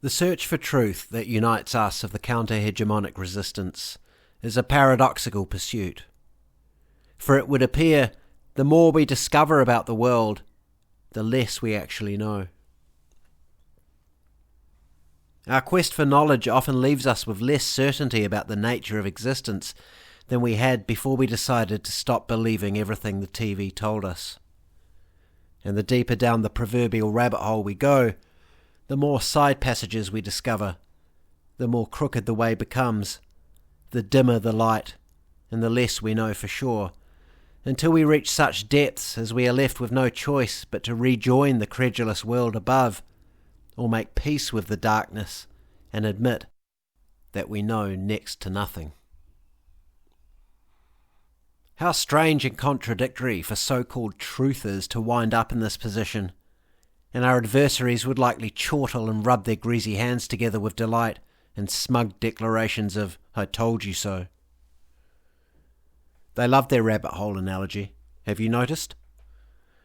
The search for truth that unites us of the counter-hegemonic resistance is a paradoxical pursuit. For it would appear the more we discover about the world, the less we actually know. Our quest for knowledge often leaves us with less certainty about the nature of existence than we had before we decided to stop believing everything the TV told us. And the deeper down the proverbial rabbit hole we go, the more side passages we discover, the more crooked the way becomes, the dimmer the light, and the less we know for sure, until we reach such depths as we are left with no choice but to rejoin the credulous world above, or make peace with the darkness and admit that we know next to nothing. How strange and contradictory for so-called truthers to wind up in this position, and our adversaries would likely chortle and rub their greasy hands together with delight and smug declarations of, "I told you so." They love their rabbit hole analogy, have you noticed?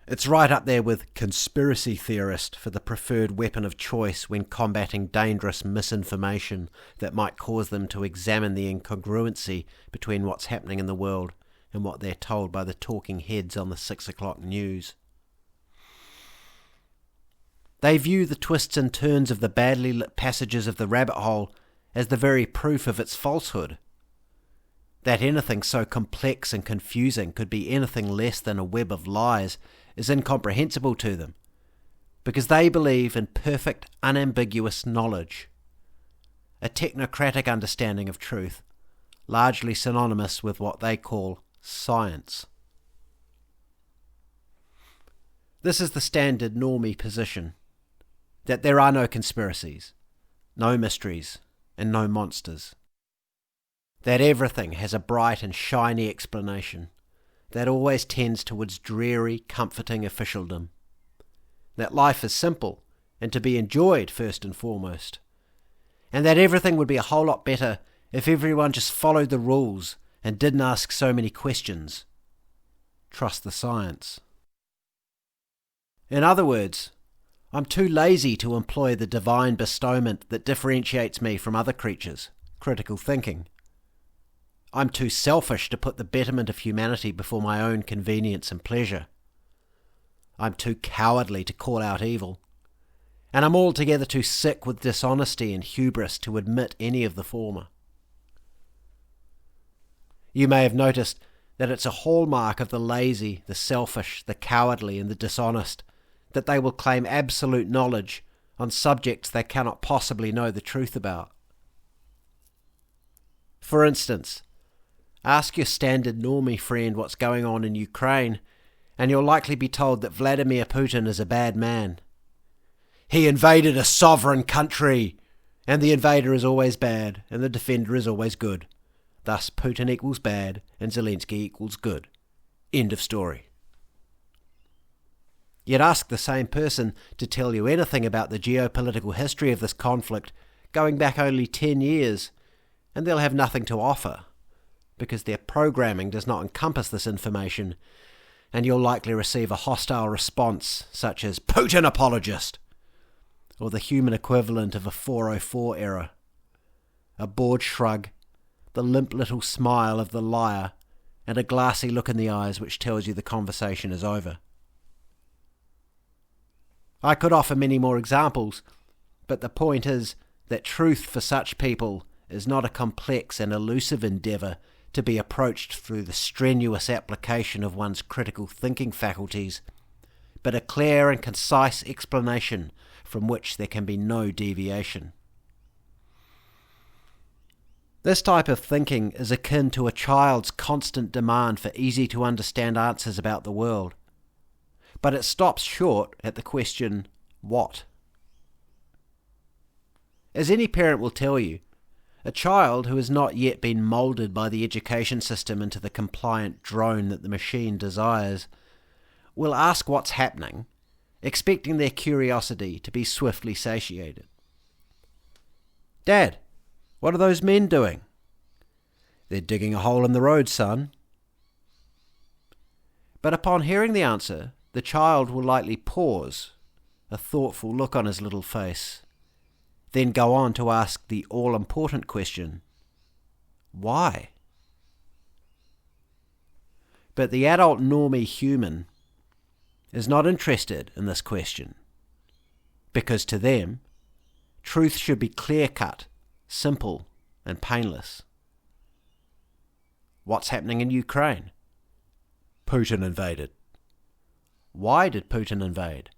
It's right up there with conspiracy theorist for the preferred weapon of choice when combating dangerous misinformation that might cause them to examine the incongruency between what's happening in the world and what they're told by the talking heads on the 6 o'clock news. They view the twists and turns of the badly lit passages of the rabbit hole as the very proof of its falsehood. That anything so complex and confusing could be anything less than a web of lies is incomprehensible to them, because they believe in perfect, unambiguous knowledge, a technocratic understanding of truth, largely synonymous with what they call science. This is the standard normie position, that there are no conspiracies, no mysteries, and no monsters. That everything has a bright and shiny explanation that always tends towards dreary, comforting officialdom. That life is simple and to be enjoyed first and foremost. And that everything would be a whole lot better if everyone just followed the rules and didn't ask so many questions. Trust the science. In other words, I'm too lazy to employ the divine bestowment that differentiates me from other creatures, critical thinking. I'm too selfish to put the betterment of humanity before my own convenience and pleasure. I'm too cowardly to call out evil. And I'm altogether too sick with dishonesty and hubris to admit any of the former. You may have noticed that it's a hallmark of the lazy, the selfish, the cowardly, and the dishonest that they will claim absolute knowledge on subjects they cannot possibly know the truth about. For instance, ask your standard normie friend what's going on in Ukraine, and you'll likely be told that Vladimir Putin is a bad man. He invaded a sovereign country, and the invader is always bad, and the defender is always good. Thus Putin equals bad, and Zelensky equals good. End of story. Yet ask the same person to tell you anything about the geopolitical history of this conflict, going back only 10 years, and they'll have nothing to offer, because their programming does not encompass this information, and you'll likely receive a hostile response such as Putin apologist, or the human equivalent of a 404 error, a bored shrug, the limp little smile of the liar, and a glassy look in the eyes which tells you the conversation is over. I could offer many more examples, but the point is that truth for such people is not a complex and elusive endeavour to be approached through the strenuous application of one's critical thinking faculties, but a clear and concise explanation from which there can be no deviation. This type of thinking is akin to a child's constant demand for easy-to-understand answers about the world, but it stops short at the question, what? As any parent will tell you, a child who has not yet been moulded by the education system into the compliant drone that the machine desires will ask what's happening, expecting their curiosity to be swiftly satiated. "Dad, what are those men doing?" "They're digging a hole in the road, son." But upon hearing the answer, the child will likely pause, a thoughtful look on his little face, then go on to ask the all-important question, why? But the adult normie human is not interested in this question, because to them, truth should be clear-cut, simple, and painless. What's happening in Ukraine? Putin invaded. Why did Putin invade?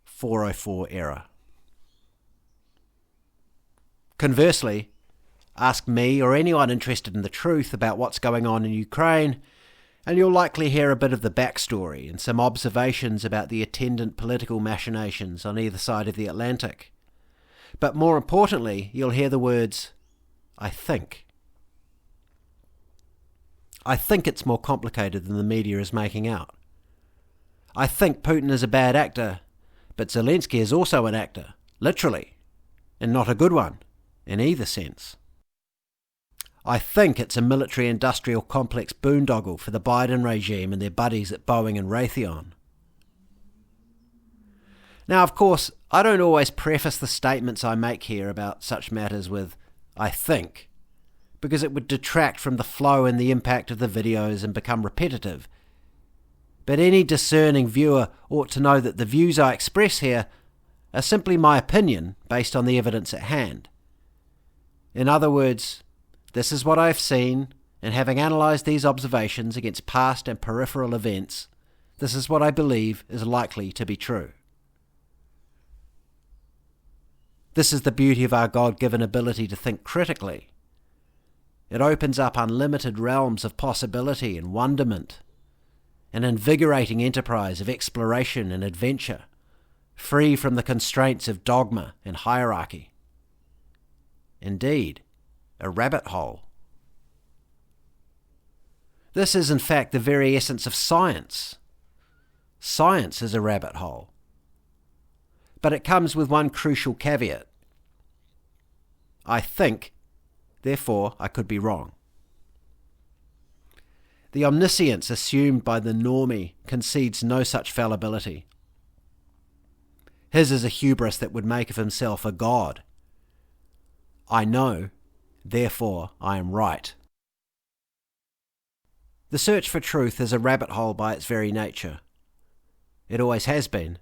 404 error. Conversely, ask me or anyone interested in the truth about what's going on in Ukraine, and you'll likely hear a bit of the backstory and some observations about the attendant political machinations on either side of the Atlantic. But more importantly, you'll hear the words, I think. I think it's more complicated than the media is making out. I think Putin is a bad actor, but Zelensky is also an actor, literally, and not a good one, in either sense. I think it's a military-industrial complex boondoggle for the Biden regime and their buddies at Boeing and Raytheon. Now, of course, I don't always preface the statements I make here about such matters with, I think, because it would detract from the flow and the impact of the videos and become repetitive. But any discerning viewer ought to know that the views I express here are simply my opinion based on the evidence at hand. In other words, this is what I have seen, and having analysed these observations against past and peripheral events, this is what I believe is likely to be true. This is the beauty of our God-given ability to think critically. It opens up unlimited realms of possibility and wonderment, an invigorating enterprise of exploration and adventure, free from the constraints of dogma and hierarchy. Indeed, a rabbit hole. This is in fact the very essence of science. Science is a rabbit hole. But it comes with one crucial caveat. I think, therefore I could be wrong. The omniscience assumed by the normie concedes no such fallibility. His is a hubris that would make of himself a god. I know, therefore I am right. The search for truth is a rabbit hole by its very nature. It always has been,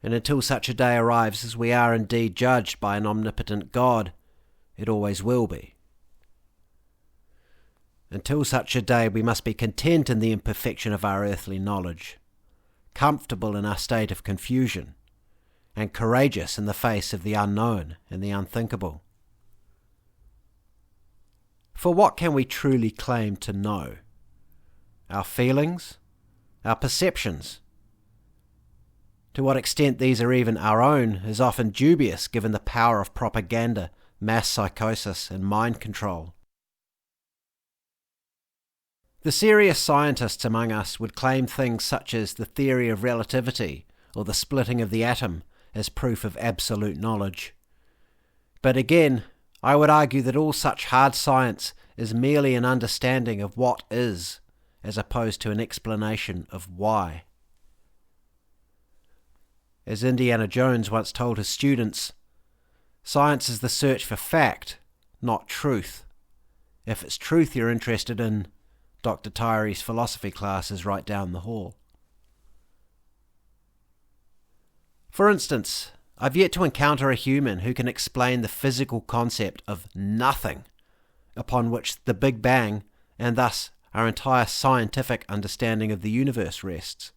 and until such a day arrives as we are indeed judged by an omnipotent God, it always will be. Until such a day we must be content in the imperfection of our earthly knowledge, comfortable in our state of confusion, and courageous in the face of the unknown and the unthinkable. For what can we truly claim to know? Our feelings? Our perceptions? To what extent these are even our own is often dubious given the power of propaganda, mass psychosis, and mind control. The serious scientists among us would claim things such as the theory of relativity or the splitting of the atom as proof of absolute knowledge. But again, I would argue that all such hard science is merely an understanding of what is, as opposed to an explanation of why. As Indiana Jones once told his students, science is the search for fact, not truth. If it's truth you're interested in, Dr. Tyree's philosophy class is right down the hall. For instance, I've yet to encounter a human who can explain the physical concept of nothing, upon which the Big Bang, and thus our entire scientific understanding of the universe rests.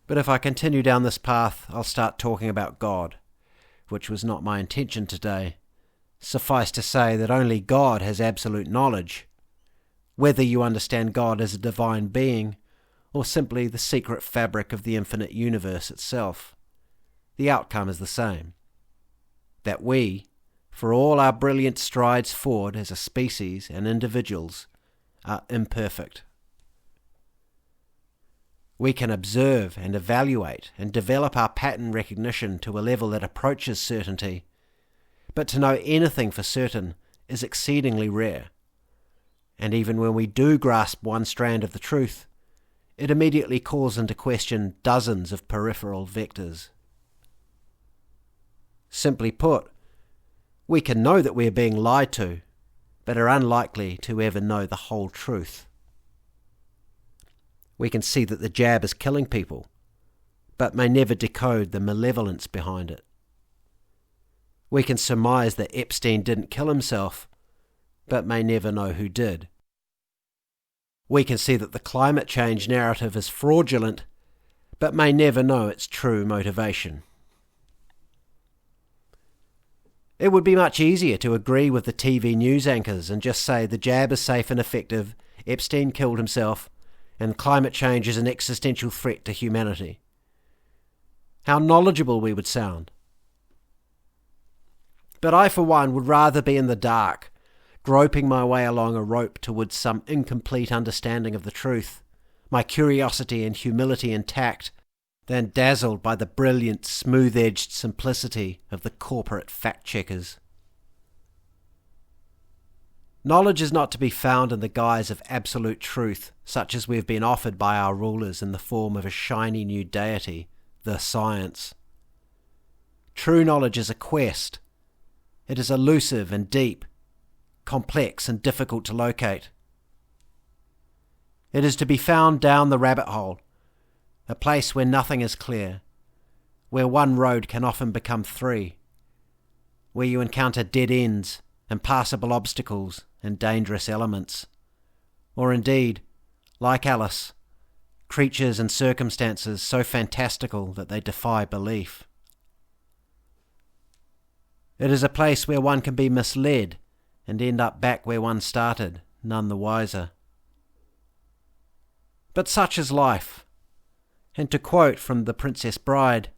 But if I continue down this path, I'll start talking about God, which was not my intention today. Suffice to say that only God has absolute knowledge. Whether you understand God as a divine being, or simply the secret fabric of the infinite universe itself, the outcome is the same. That we, for all our brilliant strides forward as a species and individuals, are imperfect. We can observe and evaluate and develop our pattern recognition to a level that approaches certainty, but to know anything for certain is exceedingly rare. And even when we do grasp one strand of the truth, it immediately calls into question dozens of peripheral vectors. Simply put, we can know that we are being lied to, but are unlikely to ever know the whole truth. We can see that the jab is killing people, but may never decode the malevolence behind it. We can surmise that Epstein didn't kill himself, but may never know who did. We can see that the climate change narrative is fraudulent, but may never know its true motivation. It would be much easier to agree with the TV news anchors and just say the jab is safe and effective, Epstein killed himself, and climate change is an existential threat to humanity. How knowledgeable we would sound. But I, for one, would rather be in the dark, groping my way along a rope towards some incomplete understanding of the truth, my curiosity and humility intact, than dazzled by the brilliant, smooth-edged simplicity of the corporate fact-checkers. Knowledge is not to be found in the guise of absolute truth, such as we have been offered by our rulers in the form of a shiny new deity, the science. True knowledge is a quest. It is elusive and deep, complex and difficult to locate. It is to be found down the rabbit hole, a place where nothing is clear, where one road can often become three, where you encounter dead ends, impassable obstacles, and dangerous elements, or indeed, like Alice, creatures and circumstances so fantastical that they defy belief. It is a place where one can be misled and end up back where one started, none the wiser. But such is life. And to quote from The Princess Bride,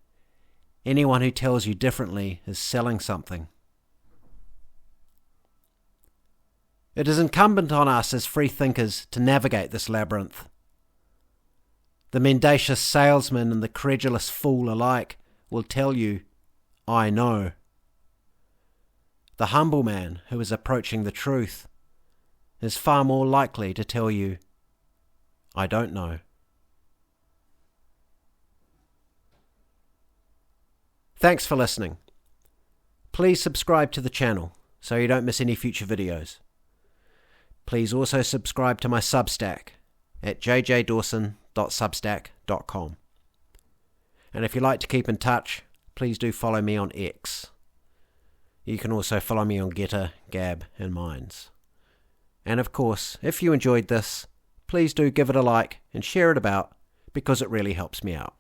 anyone who tells you differently is selling something. It is incumbent on us as free thinkers to navigate this labyrinth. The mendacious salesman and the credulous fool alike will tell you, I know. The humble man who is approaching the truth is far more likely to tell you, I don't know. Thanks for listening. Please subscribe to the channel so you don't miss any future videos. Please also subscribe to my Substack at jjdawson.substack.com. And if you like to keep in touch, please do follow me on X. You can also follow me on Getter, Gab, and Minds. And of course, if you enjoyed this, please do give it a like and share it about, because it really helps me out.